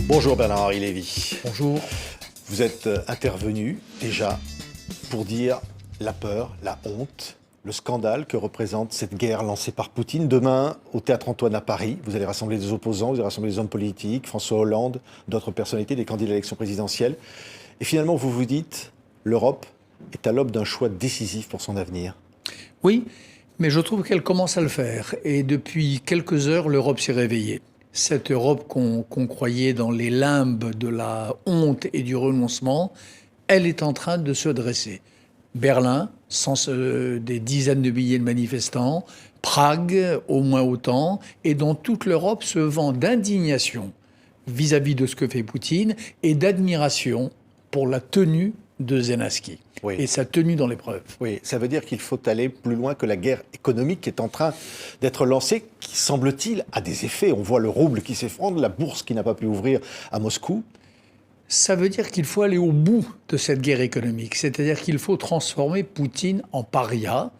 Bonjour Bernard-Henri Lévy. Bonjour. Vous êtes intervenu déjà pour dire la peur, la honte, le scandale que représente cette guerre lancée par Poutine. Demain, au Théâtre Antoine à Paris, vous allez rassembler des opposants, vous allez rassembler des hommes politiques, François Hollande, d'autres personnalités, des candidats à l'élection présidentielle. Et finalement, vous vous dites, l'Europe est à l'aube d'un choix décisif pour son avenir. Oui, mais je trouve qu'elle commence à le faire. Et depuis quelques heures, l'Europe s'est réveillée. Cette Europe qu'on croyait dans les limbes de la honte et du renoncement, elle est en train de se dresser. Berlin, sans des dizaines de milliers de manifestants, Prague, au moins autant, et dans toute l'Europe se vent d'indignation vis-à-vis de ce que fait Poutine et d'admiration pour la tenue de Zelensky. Oui. Et sa tenue dans l'épreuve. Oui, ça veut dire qu'il faut aller plus loin que la guerre économique qui est en train d'être lancée, qui, semble-t-il, a des effets. On voit le rouble qui s'effondre, la bourse qui n'a pas pu ouvrir à Moscou. Ça veut dire qu'il faut aller au bout de cette guerre économique. C'est-à-dire qu'il faut transformer Poutine en paria.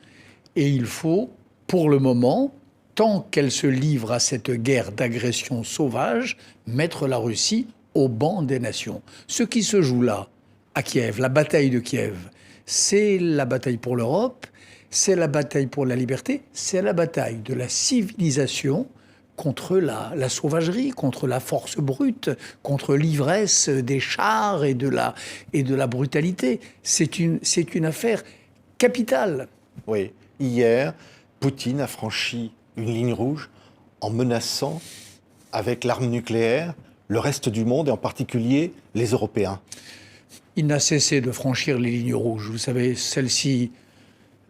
Et il faut, pour le moment, tant qu'elle se livre à cette guerre d'agression sauvage, mettre la Russie au banc des nations. Ce qui se joue là, à Kiev, la bataille de Kiev, c'est la bataille pour l'Europe, c'est la bataille pour la liberté, c'est la bataille de la civilisation contre la sauvagerie, contre la force brute, contre l'ivresse des chars et de la brutalité. C'est une affaire capitale. Oui. Hier, Poutine a franchi une ligne rouge en menaçant avec l'arme nucléaire le reste du monde et en particulier les Européens. Il n'a cessé de franchir les lignes rouges. Vous savez, celle-ci,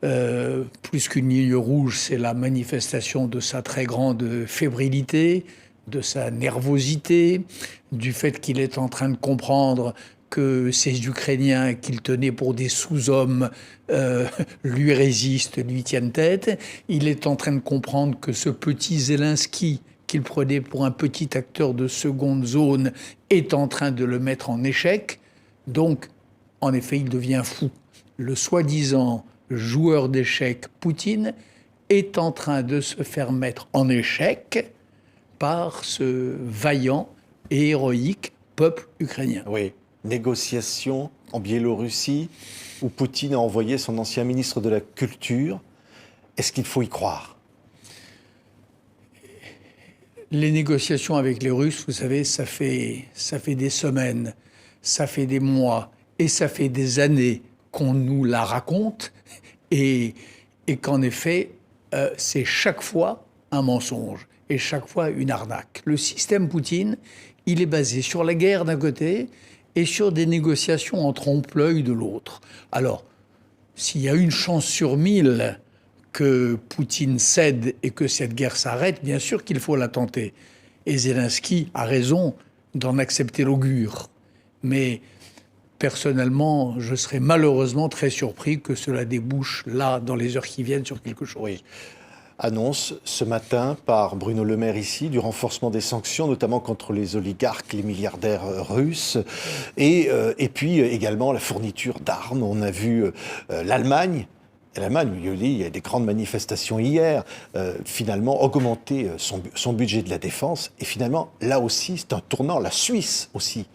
plus qu'une ligne rouge, c'est la manifestation de sa très grande fébrilité, de sa nervosité, du fait qu'il est en train de comprendre que ces Ukrainiens qu'il tenait pour des sous-hommes lui résistent, lui tiennent tête. Il est en train de comprendre que ce petit Zelensky, qu'il prenait pour un petit acteur de seconde zone, est en train de le mettre en échec. Donc, en effet, il devient fou. Le soi-disant joueur d'échecs Poutine est en train de se faire mettre en échec par ce vaillant et héroïque peuple ukrainien. Oui, négociation en Biélorussie où Poutine a envoyé son ancien ministre de la Culture. Est-ce qu'il faut y croire ? Les négociations avec les Russes, vous savez, ça fait des semaines, ça fait des mois et ça fait des années qu'on nous la raconte et qu'en effet, c'est chaque fois un mensonge et chaque fois une arnaque. Le système Poutine, il est basé sur la guerre d'un côté et sur des négociations en trompe-l'œil de l'autre. Alors, s'il y a une chance sur 1000 que Poutine cède et que cette guerre s'arrête, bien sûr qu'il faut la tenter. Et Zelensky a raison d'en accepter l'augure. Mais personnellement, je serais malheureusement très surpris que cela débouche là, dans les heures qui viennent, sur quelque chose. Oui. Annonce ce matin par Bruno Le Maire ici du renforcement des sanctions, notamment contre les oligarques, les milliardaires russes, et puis également la fourniture d'armes. On a vu l'Allemagne, il y a des grandes manifestations hier, finalement augmenter son budget de la défense. Et finalement, là aussi, c'est un tournant, la Suisse aussi.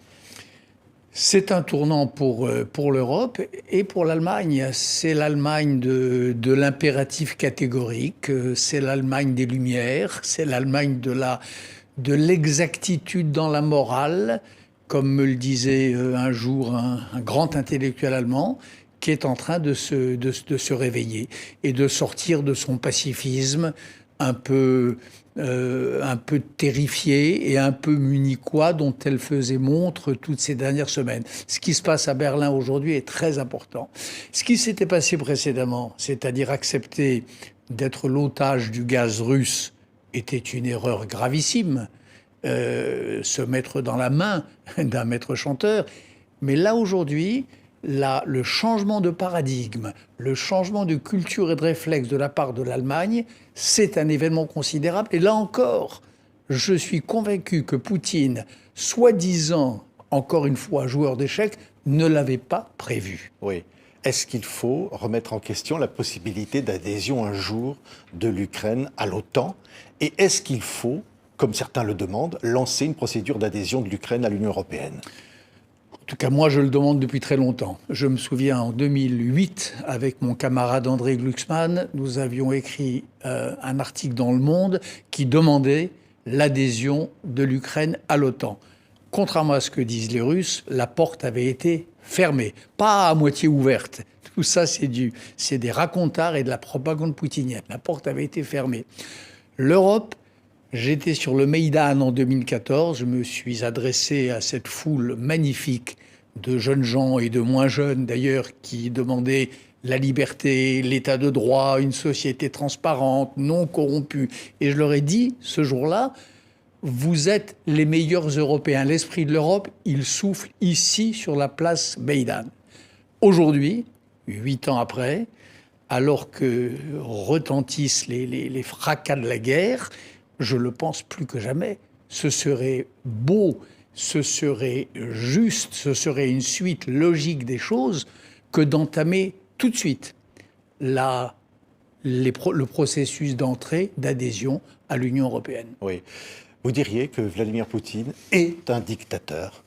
C'est un tournant pour l'Europe et pour l'Allemagne. C'est l'Allemagne de l'impératif catégorique, c'est l'Allemagne des Lumières, c'est l'Allemagne de l'exactitude dans la morale, comme me le disait un jour un grand intellectuel allemand, qui est en train de se réveiller et de sortir de son pacifisme un peu terrifié et un peu munichois dont elle faisait montre toutes ces dernières semaines. Ce qui se passe à Berlin aujourd'hui est très important. Ce qui s'était passé précédemment, c'est-à-dire accepter d'être l'otage du gaz russe, était une erreur gravissime. Se mettre dans la main d'un maître chanteur. Mais là, aujourd'hui, le changement de paradigme, le changement de culture et de réflexe de la part de l'Allemagne, c'est un événement considérable. Et là encore, je suis convaincu que Poutine, soi-disant, encore une fois, joueur d'échecs, ne l'avait pas prévu. Oui. Est-ce qu'il faut remettre en question la possibilité d'adhésion un jour de l'Ukraine à l'OTAN ? Et est-ce qu'il faut comme certains le demandent, lancer une procédure d'adhésion de l'Ukraine à l'Union européenne? En tout cas, moi, je le demande depuis très longtemps. Je me souviens, en 2008, avec mon camarade André Glucksmann, nous avions écrit un article dans Le Monde qui demandait l'adhésion de l'Ukraine à l'OTAN. Contrairement à ce que disent les Russes, la porte avait été fermée, pas à moitié ouverte. Tout ça, c'est des racontards et de la propagande poutinienne. La porte avait été fermée. L'Europe, j'étais sur le Maïdan en 2014. Je me suis adressé à cette foule magnifique de jeunes gens et de moins jeunes, d'ailleurs, qui demandaient la liberté, l'état de droit, une société transparente, non corrompue. Et je leur ai dit, ce jour-là, vous êtes les meilleurs Européens. L'esprit de l'Europe, il souffle ici, sur la place Maïdan. Aujourd'hui, 8 ans après, alors que retentissent les fracas de la guerre, je le pense plus que jamais. Ce serait beau, ce serait juste, ce serait une suite logique des choses que d'entamer tout de suite le processus d'entrée, d'adhésion à l'Union européenne. Oui. Vous diriez que Vladimir Poutine est un dictateur,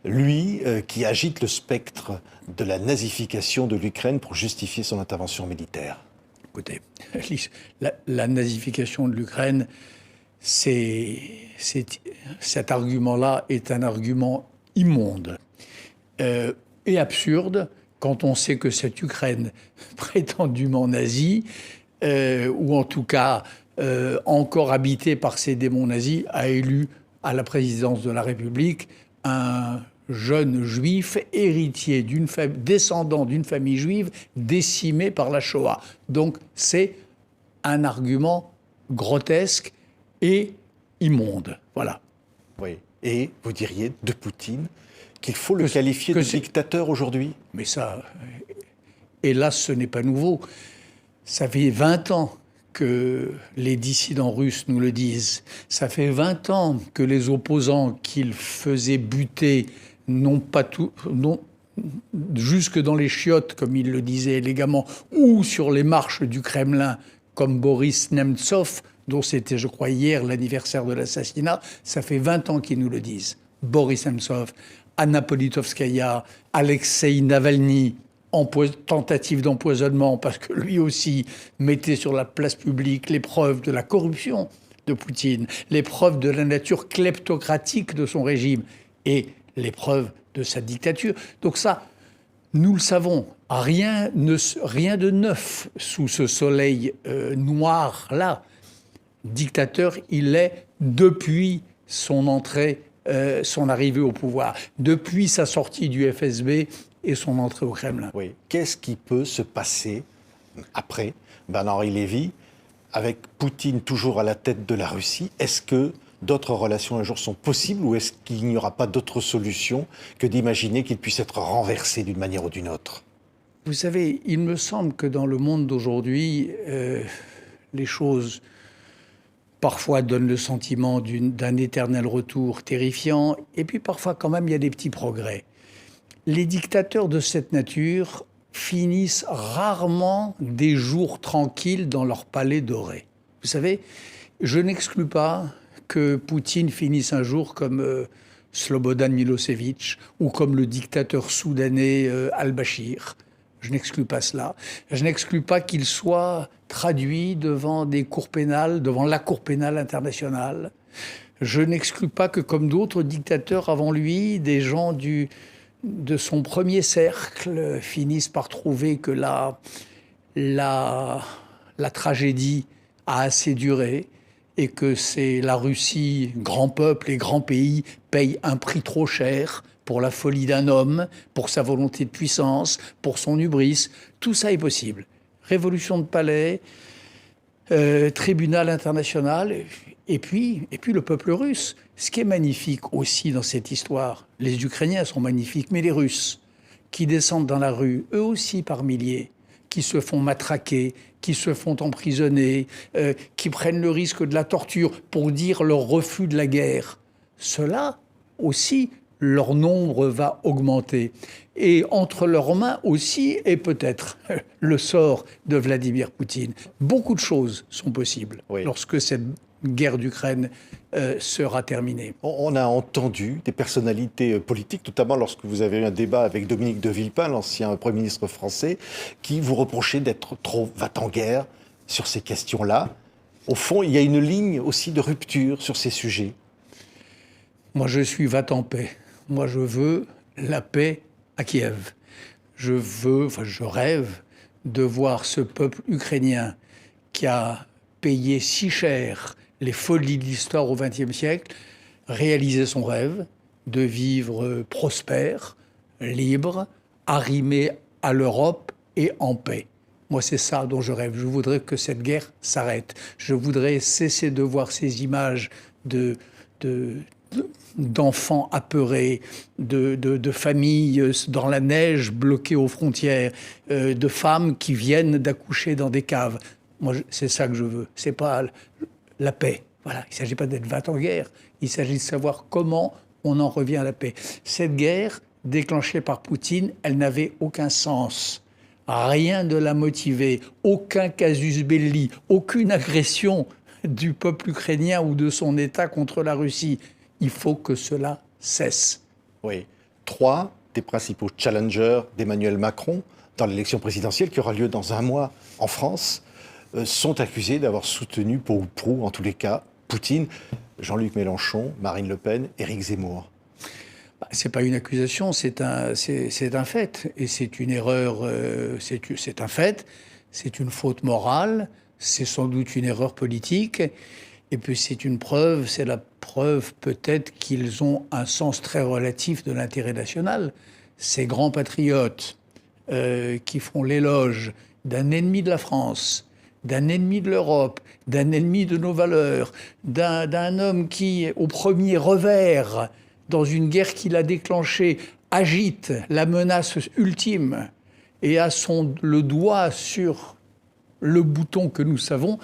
lui qui agite le spectre de la nazification de l'Ukraine pour justifier son intervention militaire? Écoutez, la nazification de l'Ukraine, cet argument-là est un argument immonde et absurde quand on sait que cette Ukraine prétendument nazie, ou en tout cas encore habitée par ces démons nazis, a élu à la présidence de la République un jeune juif héritier descendant d'une famille juive décimée par la Shoah. Donc c'est un argument grotesque et immonde. Voilà. Oui. Et vous diriez de Poutine qu'il faut le qualifier de dictateur aujourd'hui? Mais ça, hélas, ce n'est pas nouveau. Ça fait 20 ans que les dissidents russes nous le disent. Ça fait 20 ans que les opposants qu'ils faisaient buter jusque dans les chiottes, comme ils le disaient élégamment, ou sur les marches du Kremlin, comme Boris Nemtsov, dont c'était, je crois, hier l'anniversaire de l'assassinat. Ça fait 20 ans qu'ils nous le disent. Boris Nemtsov, Anna Politkovskaya, Alexei Navalny, tentative d'empoisonnement, parce que lui aussi mettait sur la place publique les preuves de la corruption de Poutine, les preuves de la nature kleptocratique de son régime et les preuves de sa dictature. Donc ça, nous le savons, rien de neuf sous ce soleil noir-là. Dictateur, il est depuis son arrivée au pouvoir, depuis sa sortie du FSB et son entrée au Kremlin. Oui. Qu'est-ce qui peut se passer après Bernard-Henri Lévy, avec Poutine toujours à la tête de la Russie? Est-ce que d'autres relations un jour sont possibles ou est-ce qu'il n'y aura pas d'autre solution que d'imaginer qu'il puisse être renversé d'une manière ou d'une autre? Vous savez, il me semble que dans le monde d'aujourd'hui, les choses parfois donnent le sentiment d'un éternel retour terrifiant, et puis parfois quand même il y a des petits progrès. Les dictateurs de cette nature finissent rarement des jours tranquilles dans leur palais doré. Vous savez, je n'exclus pas que Poutine finisse un jour comme Slobodan Milosevic ou comme le dictateur soudanais al-Bashir. Je n'exclus pas cela. Je n'exclus pas qu'il soit traduit devant des cours pénales, devant la Cour pénale internationale. Je n'exclus pas que, comme d'autres dictateurs avant lui, des gens de son premier cercle finissent par trouver que la tragédie a assez duré et que c'est la Russie, grand peuple et grand pays, paye un prix trop cher pour la folie d'un homme, pour sa volonté de puissance, pour son hubris. Tout ça est possible. Révolution de palais, tribunal international, et puis le peuple russe. Ce qui est magnifique aussi dans cette histoire, les Ukrainiens sont magnifiques, mais les Russes, qui descendent dans la rue, eux aussi par milliers, qui se font matraquer, qui se font emprisonner, qui prennent le risque de la torture pour dire leur refus de la guerre. Cela aussi, leur nombre va augmenter. Et entre leurs mains aussi est peut-être le sort de Vladimir Poutine. Beaucoup de choses sont possibles lorsque cette guerre d'Ukraine sera terminée. On a entendu des personnalités politiques, notamment lorsque vous avez eu un débat avec Dominique de Villepin, l'ancien Premier ministre français, qui vous reprochait d'être trop va-t-en-guerre sur ces questions-là. Au fond, il y a une ligne aussi de rupture sur ces sujets. Moi, je suis va-t-en-paix. Moi, je veux la paix à Kiev. Je rêve de voir ce peuple ukrainien qui a payé si cher les folies de l'histoire au XXe siècle, réaliser son rêve de vivre prospère, libre, arrimé à l'Europe et en paix. Moi, c'est ça dont je rêve. Je voudrais que cette guerre s'arrête. Je voudrais cesser de voir ces images d'enfants apeurés, de familles dans la neige bloquées aux frontières, de femmes qui viennent d'accoucher dans des caves. Moi, c'est ça que je veux. C'est pas la paix. Voilà. Il ne s'agit pas d'être va-t-en-guerre. Il s'agit de savoir comment on en revient à la paix. Cette guerre, déclenchée par Poutine, elle n'avait aucun sens. Rien ne l'a motivée. Aucun casus belli, aucune agression du peuple ukrainien ou de son État contre la Russie. Il faut que cela cesse. Oui. 3 des principaux challengers d'Emmanuel Macron dans l'élection présidentielle qui aura lieu dans un mois en France sont accusés d'avoir soutenu, peu ou prou, en tous les cas, Poutine, Jean-Luc Mélenchon, Marine Le Pen, Éric Zemmour. Ce n'est pas une accusation, c'est un fait. Et c'est une erreur, c'est un fait, c'est une faute morale, c'est sans doute une erreur politique. Et puis c'est la preuve peut-être qu'ils ont un sens très relatif de l'intérêt national. Ces grands patriotes qui font l'éloge d'un ennemi de la France, d'un ennemi de l'Europe, d'un ennemi de nos valeurs, d'un homme qui, au premier revers, dans une guerre qu'il a déclenchée, agite la menace ultime et a le doigt sur le bouton que nous savons,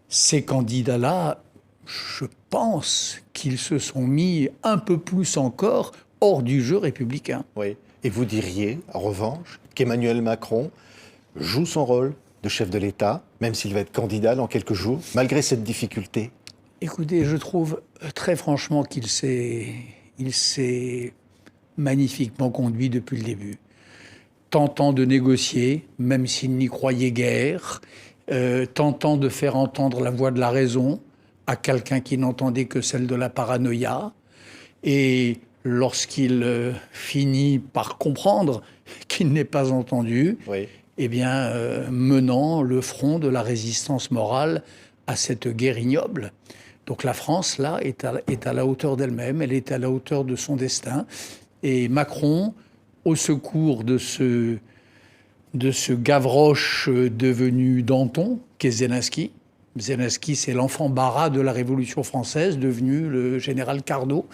ces candidats-là, je pense qu'ils se sont mis un peu plus encore hors du jeu républicain. Oui. Et vous diriez, en revanche, qu'Emmanuel Macron joue son rôle de chef de l'État, même s'il va être candidat dans quelques jours, malgré cette difficulté? Écoutez, je trouve très franchement qu'il s'est magnifiquement conduit depuis le début. Tentant de négocier, même s'il n'y croyait guère, tentant de faire entendre la voix de la raison à quelqu'un qui n'entendait que celle de la paranoïa. Et lorsqu'il finit par comprendre qu'il n'est pas entendu, oui. Eh bien, menant le front de la résistance morale à cette guerre ignoble. Donc la France, là, est à la hauteur d'elle-même, elle est à la hauteur de son destin. Et Macron, au secours de ce Gavroche devenu Danton, qu'est Zelensky. Zelensky, c'est l'enfant bara de la Révolution française, devenu le général Carnot.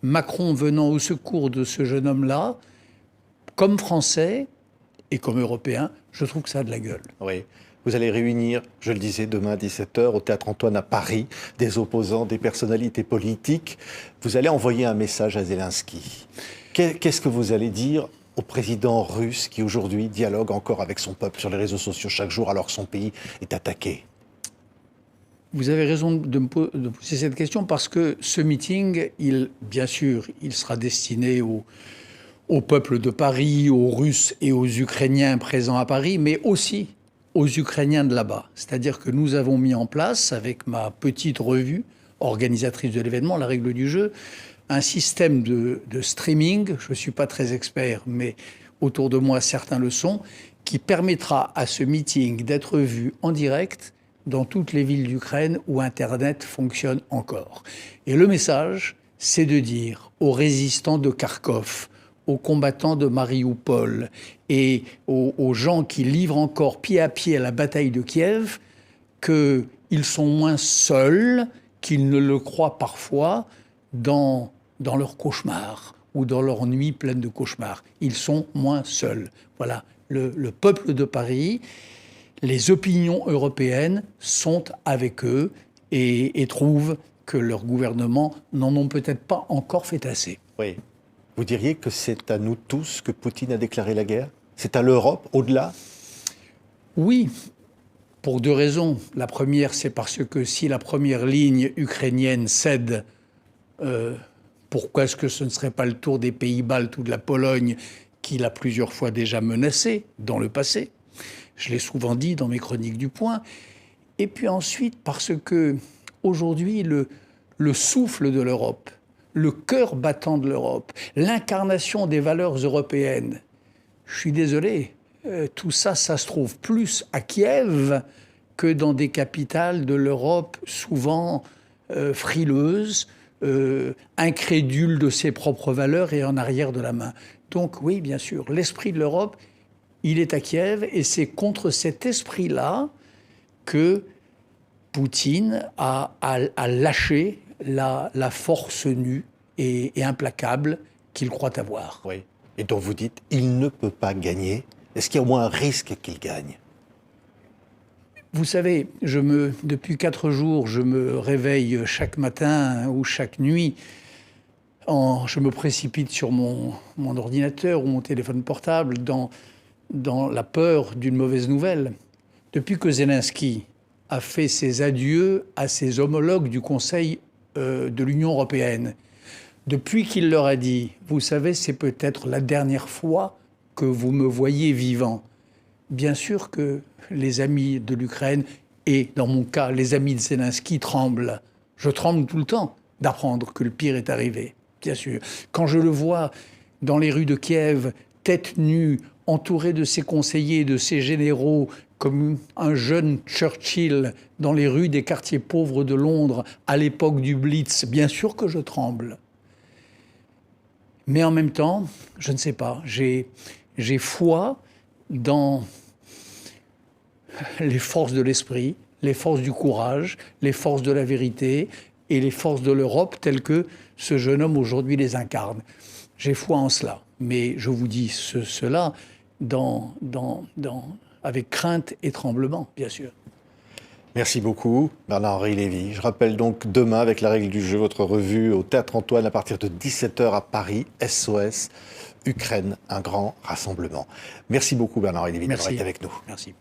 Macron venant au secours de ce jeune homme-là, comme Français et comme Européen, je trouve que ça a de la gueule. Oui. Vous allez réunir, je le disais, demain à 17h au Théâtre Antoine à Paris, des opposants, des personnalités politiques. Vous allez envoyer un message à Zelensky. Qu'est-ce que vous allez dire au président russe qui aujourd'hui dialogue encore avec son peuple sur les réseaux sociaux chaque jour alors que son pays est attaqué? Vous avez raison de poser cette question parce que ce meeting, bien sûr, il sera destiné au peuple de Paris, aux Russes et aux Ukrainiens présents à Paris, mais aussi aux Ukrainiens de là-bas. C'est-à-dire que nous avons mis en place, avec ma petite revue organisatrice de l'événement, La Règle du Jeu, un système de streaming, je ne suis pas très expert, mais autour de moi certains le sont, qui permettra à ce meeting d'être vu en direct dans toutes les villes d'Ukraine où Internet fonctionne encore. Et le message, c'est de dire aux résistants de Kharkov, aux combattants de Marioupol et aux gens qui livrent encore pied à pied la bataille de Kiev qu'ils sont moins seuls qu'ils ne le croient parfois dans leurs cauchemars ou dans leurs nuits pleines de cauchemars. Ils sont moins seuls. Voilà, le peuple de Paris, les opinions européennes sont avec eux et trouvent que leurs gouvernements n'en ont peut-être pas encore fait assez. Oui. Vous diriez que c'est à nous tous que Poutine a déclaré la guerre? C'est à l'Europe, au-delà? Oui. Pour deux raisons. La première, c'est parce que si la première ligne ukrainienne cède, pourquoi est-ce que ce ne serait pas le tour des pays baltes ou de la Pologne, qui l'a plusieurs fois déjà menacé dans le passé? Je l'ai souvent dit dans mes chroniques du Point. Et puis ensuite, parce que aujourd'hui, le souffle de l'Europe, le cœur battant de l'Europe, l'incarnation des valeurs européennes, je suis désolé, tout ça, ça se trouve plus à Kiev que dans des capitales de l'Europe souvent frileuses, incrédules de ses propres valeurs et en arrière de la main. Donc oui, bien sûr, l'esprit de l'Europe, il est à Kiev et c'est contre cet esprit-là que Poutine a lâché la force nue et implacable qu'il croit avoir. Oui. Et dont vous dites, il ne peut pas gagner. Est-ce qu'il y a au moins un risque qu'il gagne? Vous savez, depuis 4 jours, je me réveille chaque matin ou chaque nuit. Je me précipite sur mon ordinateur ou mon téléphone portable dans la peur d'une mauvaise nouvelle. Depuis que Zelensky a fait ses adieux à ses homologues du Conseil de l'Union européenne, depuis qu'il leur a dit « Vous savez, c'est peut-être la dernière fois que vous me voyez vivant », bien sûr que les amis de l'Ukraine et, dans mon cas, les amis de Zelensky tremblent. Je tremble tout le temps d'apprendre que le pire est arrivé, bien sûr. Quand je le vois dans les rues de Kiev, tête nue, entouré de ses conseillers, de ses généraux, comme un jeune Churchill dans les rues des quartiers pauvres de Londres à l'époque du Blitz, bien sûr que je tremble. Mais en même temps, je ne sais pas, j'ai foi dans les forces de l'esprit, les forces du courage, les forces de la vérité et les forces de l'Europe telles que ce jeune homme aujourd'hui les incarne. J'ai foi en cela, mais je vous dis cela avec crainte et tremblement, bien sûr. Merci beaucoup, Bernard-Henri Lévy. Je rappelle donc demain, avec la règle du jeu, votre revue au Théâtre Antoine à partir de 17h à Paris, SOS Ukraine, un grand rassemblement. Merci beaucoup, Bernard-Henri Lévy, d'avoir été avec nous. Merci.